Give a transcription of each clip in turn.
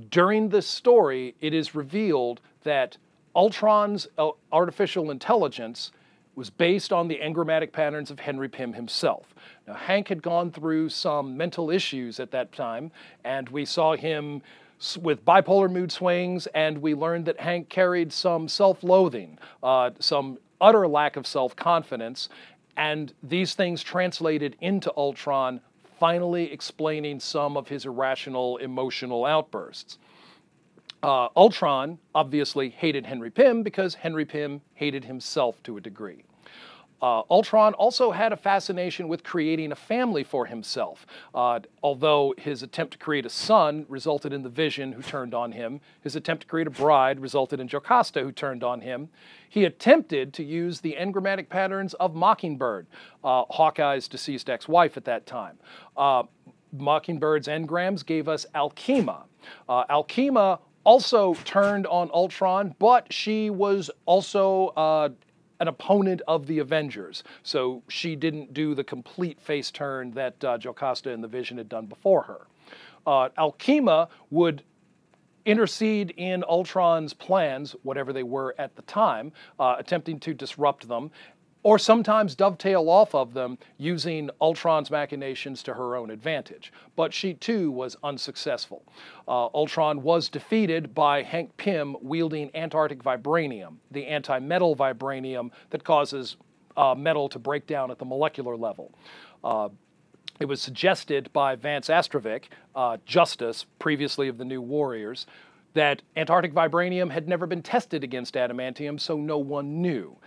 During this story, it is revealed that Ultron's artificial intelligence was based on the engrammatic patterns of Henry Pym himself. Now, Hank had gone through some mental issues at that time, and we saw him with bipolar mood swings, and we learned that Hank carried some self-loathing, some utter lack of self-confidence, and these things translated into Ultron, finally explaining some of his irrational emotional outbursts. Ultron obviously hated Henry Pym because Henry Pym hated himself to a degree. Ultron also had a fascination with creating a family for himself. Although his attempt to create a son resulted in the Vision, who turned on him, his attempt to create a bride resulted in Jocasta, who turned on him, he attempted to use the engrammatic patterns of Mockingbird, Hawkeye's deceased ex-wife at that time. Mockingbird's engrams gave us Alkema. Alkema also turned on Ultron, but she was also an opponent of the Avengers, so she didn't do the complete face turn that Jocasta and the Vision had done before her. Alkema would intercede in Ultron's plans, whatever they were at the time, attempting to disrupt them, or sometimes dovetail off of them using Ultron's machinations to her own advantage. But she too was unsuccessful. Ultron was defeated by Hank Pym wielding Antarctic vibranium, the anti-metal vibranium that causes metal to break down at the molecular level. It was suggested by Vance Astrovic, Justice, previously of the New Warriors, that Antarctic vibranium had never been tested against adamantium, so no one knew.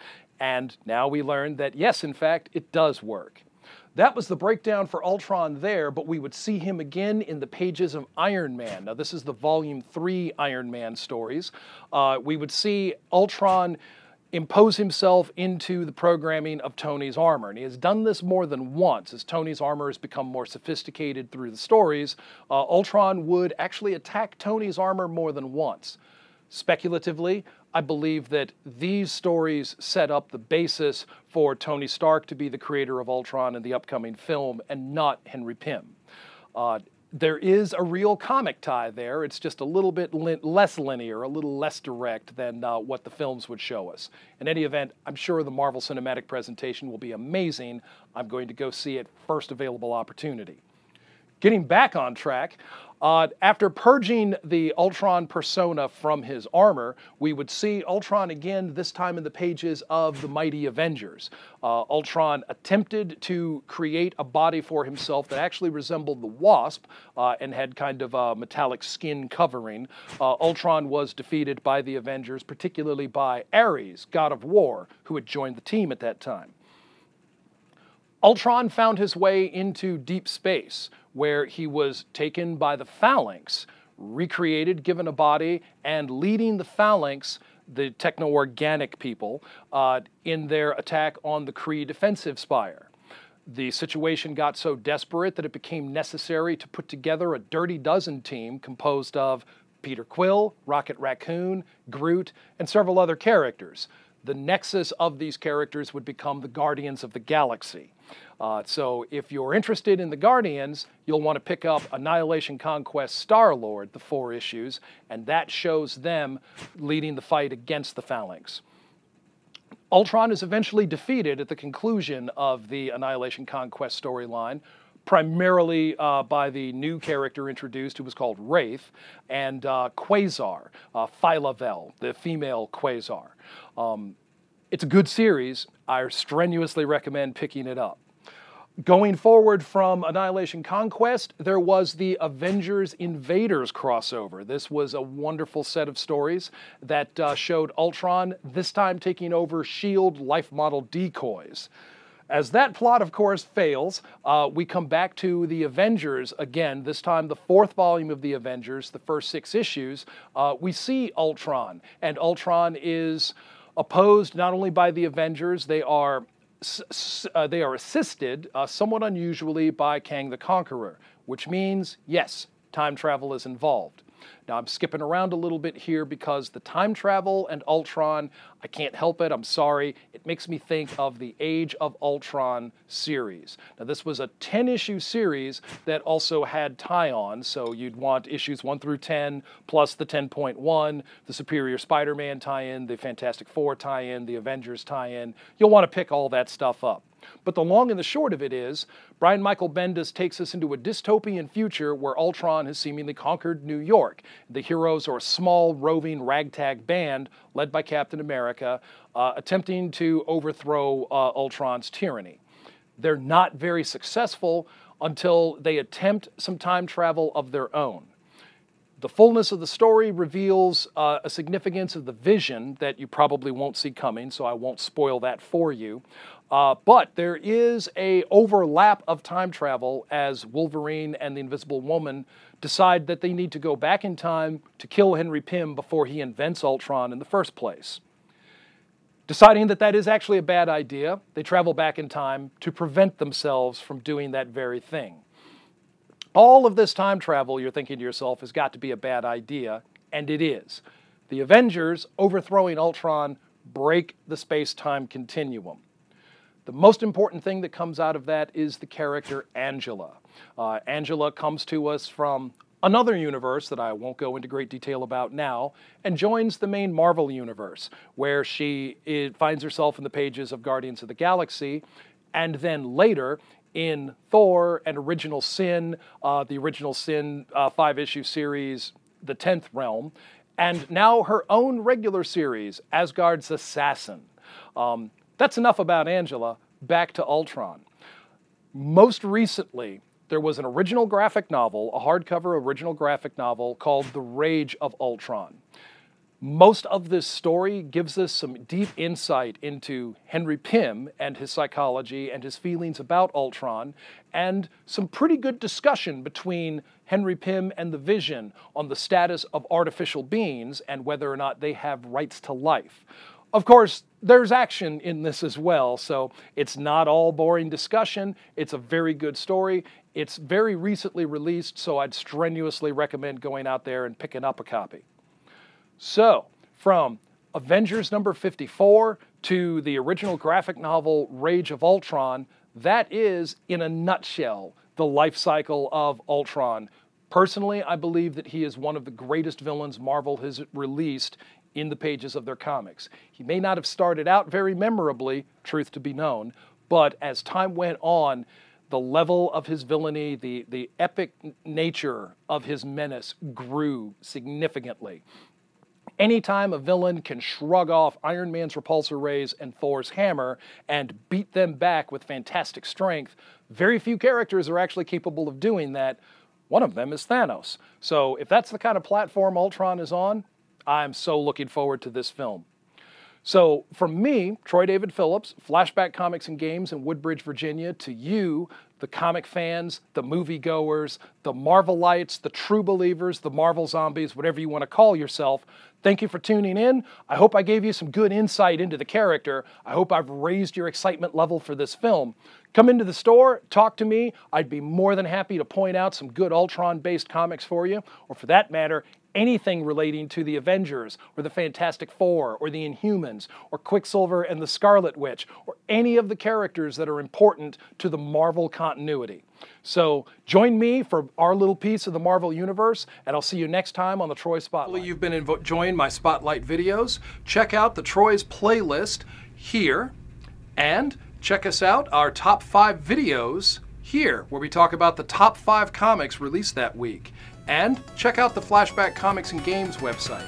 And now we learned that, yes, in fact, it does work. That was the breakdown for Ultron there, but we would see him again in the pages of Iron Man. Now, this is the Volume 3 Iron Man stories. We would see Ultron impose himself into the programming of Tony's armor. And he has done this more than once. As Tony's armor has become more sophisticated through the stories, Ultron would actually attack Tony's armor more than once. Speculatively, I believe that these stories set up the basis for Tony Stark to be the creator of Ultron in the upcoming film and not Henry Pym. There is a real comic tie there. It's just a little bit less linear, a little less direct than what the films would show us. In any event, I'm sure the Marvel Cinematic presentation will be amazing. I'm going to go see it first available opportunity. Getting back on track, after purging the Ultron persona from his armor, we would see Ultron again, this time in the pages of the Mighty Avengers. Ultron attempted to create a body for himself that actually resembled the Wasp and had kind of a metallic skin covering. Ultron was defeated by the Avengers, particularly by Ares, god of war, who had joined the team at that time. Ultron found his way into deep space, where he was taken by the Phalanx, recreated, given a body, and leading the Phalanx, the techno-organic people, in their attack on the Kree defensive spire. The situation got so desperate that it became necessary to put together a Dirty Dozen team composed of Peter Quill, Rocket Raccoon, Groot, and several other characters. The nexus of these characters would become the Guardians of the Galaxy. So if you're interested in the Guardians, you'll want to pick up Annihilation Conquest Star-Lord, the 4 issues, and that shows them leading the fight against the Phalanx. Ultron is eventually defeated at the conclusion of the Annihilation Conquest storyline, primarily by the new character introduced who was called Wraith, and Quasar, Phyla-Vell, the female Quasar. It's a good series. I strenuously recommend picking it up. Going forward from Annihilation Conquest, there was the Avengers Invaders crossover. This was a wonderful set of stories that showed Ultron, this time taking over S.H.I.E.L.D. life model decoys. As that plot, of course, fails, we come back to the Avengers again, this time the 4th volume of the Avengers, the first 6 issues. We see Ultron, and Ultron is opposed not only by the Avengers, they are assisted, somewhat unusually, by Kang the Conqueror, which means, yes, time travel is involved. Now, I'm skipping around a little bit here because the time travel and Ultron, I can't help it, I'm sorry. It makes me think of the Age of Ultron series. Now, this was a 10-issue series that also had tie-ons, so you'd want issues 1 through 10, plus the 10.1, the Superior Spider-Man tie-in, the Fantastic Four tie-in, the Avengers tie-in. You'll want to pick all that stuff up. But the long and the short of it is, Brian Michael Bendis takes us into a dystopian future where Ultron has seemingly conquered New York. The heroes are a small, roving, ragtag band led by Captain America, attempting to overthrow Ultron's tyranny. They're not very successful until they attempt some time travel of their own. The fullness of the story reveals a significance of the vision that you probably won't see coming, so I won't spoil that for you. But there is an overlap of time travel as Wolverine and the Invisible Woman decide that they need to go back in time to kill Henry Pym before he invents Ultron in the first place. Deciding that that is actually a bad idea, they travel back in time to prevent themselves from doing that very thing. All of this time travel, you're thinking to yourself, has got to be a bad idea, and it is. The Avengers, overthrowing Ultron, break the space-time continuum. The most important thing that comes out of that is the character Angela. Angela comes to us from another universe that I won't go into great detail about now, and joins the main Marvel universe, where she finds herself in the pages of Guardians of the Galaxy, and then later in Thor and Original Sin, the Original Sin 5-issue series, The 10th Realm, and now her own regular series, Asgard's Assassin. That's enough about Angela. Back to Ultron. Most recently, there was an original graphic novel, a hardcover original graphic novel called The Rage of Ultron. Most of this story gives us some deep insight into Henry Pym and his psychology and his feelings about Ultron, and some pretty good discussion between Henry Pym and the Vision on the status of artificial beings and whether or not they have rights to life. Of course, there's action in this as well, so it's not all boring discussion. It's a very good story. It's very recently released, so I'd strenuously recommend going out there and picking up a copy. So, from Avengers number 54 to the original graphic novel Rage of Ultron, that is, in a nutshell, the life cycle of Ultron. Personally, I believe that he is one of the greatest villains Marvel has released in the pages of their comics. He may not have started out very memorably, truth to be known, but as time went on, the level of his villainy, the epic nature of his menace grew significantly. Anytime a villain can shrug off Iron Man's repulsor rays and Thor's hammer and beat them back with fantastic strength, very few characters are actually capable of doing that. One of them is Thanos. So if that's the kind of platform Ultron is on, I'm so looking forward to this film. So from me, Troy David Phillips, Flashback Comics and Games in Woodbridge, Virginia, to you, the comic fans, the moviegoers, the Marvelites, the true believers, the Marvel zombies, whatever you want to call yourself, thank you for tuning in. I hope I gave you some good insight into the character. I hope I've raised your excitement level for this film. Come into the store, talk to me. I'd be more than happy to point out some good Ultron-based comics for you, or for that matter, anything relating to the Avengers, or the Fantastic Four, or the Inhumans, or Quicksilver and the Scarlet Witch, or any of the characters that are important to the Marvel continuity. So join me for our little piece of the Marvel Universe, and I'll see you next time on the Troy Spotlight. You've been enjoying my Spotlight videos. Check out the Troy's playlist here, and check us out, our top 5 videos here, where we talk about the top 5 comics released that week. And check out the Flashback Comics and Games website.